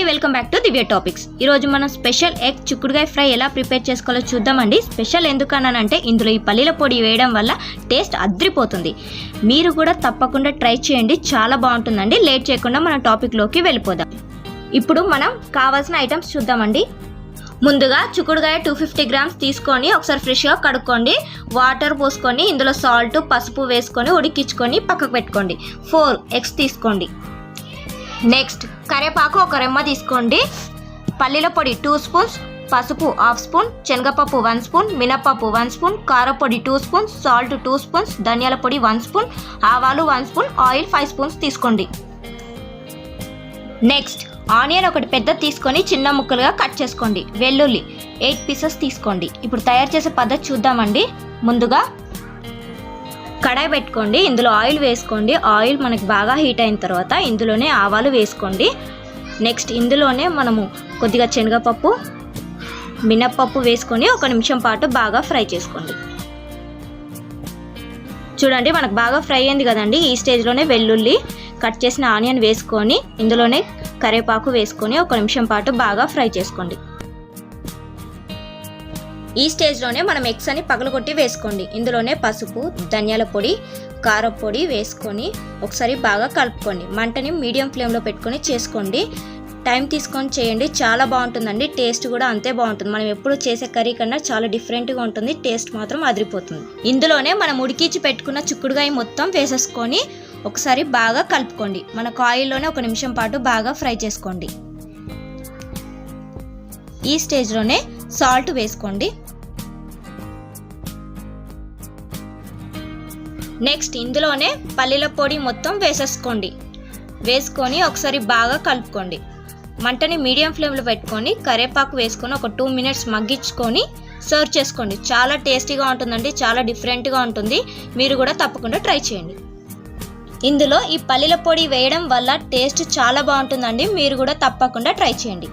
Welcome back to Divya topics. ఈరోజు మనం special egg చిక్కుడుకాయ ఫ్రై ఎలా ప్రిపేర్ చేసుకోవాలో చూద్దామండి. స్పెషల్ ఎందుకన్నానంటే ఇందులో ఈ పల్లీల పొడి వేయడం వల్ల టేస్ట్ అద్రిపోతుంది. మీరు కూడా తప్పకుండా ట్రై చేయండి, చాలా బాగుంటుందండి. లేట్ చేయకుండా మన టాపిక్లోకి వెళ్ళిపోదాం. ఇప్పుడు మనం కావాల్సిన ఐటమ్స్ చూద్దామండి. ముందుగా చిక్కుడుకాయ 250 గ్రామ్స్ తీసుకొని ఒకసారి ఫ్రెష్గా కడుక్కోండి. వాటర్ పోసుకొని ఇందులో సాల్ట్, పసుపు వేసుకొని ఉడికించుకొని పక్కకు పెట్టుకోండి. 4 ఎగ్స్ తీసుకోండి. నెక్స్ట్ కరివేపాకు ఒక రెమ్మ తీసుకోండి. పల్లీల పొడి 2 స్పూన్స్, పసుపు 1/2 స్పూన్, శనగపప్పు 1 స్పూన్, మినపప్పు 1 స్పూన్, కారపొడి 2 స్పూన్స్, సాల్ట్ 2 స్పూన్స్, ధనియాల పొడి 1 స్పూన్, ఆవాలు 1 స్పూన్, ఆయిల్ 5 స్పూన్స్ తీసుకోండి. నెక్స్ట్ ఆనియన్ ఒకటి పెద్ద తీసుకొని చిన్న ముక్కలుగా కట్ చేసుకోండి. వెల్లుల్లి 8 పీసెస్ తీసుకోండి. ఇప్పుడు తయారు చేసే పద్ధతి చూద్దామండి. ముందుగా కడాయి పెట్టుకోండి. ఇందులో ఆయిల్ వేసుకోండి. ఆయిల్ మనకి బాగా హీట్ అయిన తర్వాత ఇందులోనే ఆవాలు వేసుకోండి. నెక్స్ట్ ఇందులోనే మనము కొద్దిగా శనగపప్పు, మినప్పప్పు వేసుకొని 1 నిమిషం పాటు బాగా ఫ్రై చేసుకోండి. చూడండి మనకు బాగా ఫ్రై అయింది కదండి. ఈ స్టేజ్లోనే వెల్లుల్లి, కట్ చేసిన ఆనియన్ వేసుకొని ఇందులోనే కరివేపాకు వేసుకొని 1 నిమిషం పాటు బాగా ఫ్రై చేసుకోండి. ఈ స్టేజ్లోనే మనం ఎగ్స్ అని పగలగొట్టి వేసుకోండి. ఇందులోనే పసుపు, ధనియాల పొడి, కారపొడి వేసుకొని ఒకసారి బాగా కలుపుకోండి. మంటని మీడియం ఫ్లేమ్లో పెట్టుకొని చేసుకోండి. టైం తీసుకొని చేయండి, చాలా బాగుంటుందండి. టేస్ట్ కూడా అంతే బాగుంటుంది. మనం ఎప్పుడు చేసే కర్రీ కన్నా చాలా డిఫరెంట్గా ఉంటుంది. టేస్ట్ మాత్రం అదిరిపోతుంది. ఇందులోనే మనం ఉడికించి పెట్టుకున్న చిక్కుడుకాయ మొత్తం వేసేసుకొని ఒకసారి బాగా కలుపుకోండి. మనకు ఆయిల్లోనే 1 నిమిషం పాటు బాగా ఫ్రై చేసుకోండి. ఈ స్టేజ్లోనే సాల్ట్ వేసుకోండి. నెక్స్ట్ ఇందులోనే పల్లీల పొడి మొత్తం వేసేసుకోండి. వేసుకొని ఒకసారి బాగా కలుపుకోండి. మంటని మీడియం ఫ్లేమ్లో పెట్టుకొని కరివేపాకు వేసుకొని ఒక 2 మినిట్స్ మగ్గించుకొని సర్వ్ చేసుకోండి. చాలా టేస్టీగా ఉంటుందండి, చాలా డిఫరెంట్గా ఉంటుంది. మీరు కూడా తప్పకుండా ట్రై చేయండి. ఇందులో ఈ పల్లీల పొడి వేయడం వల్ల టేస్ట్ చాలా బాగుంటుందండి. మీరు కూడా తప్పకుండా ట్రై చేయండి.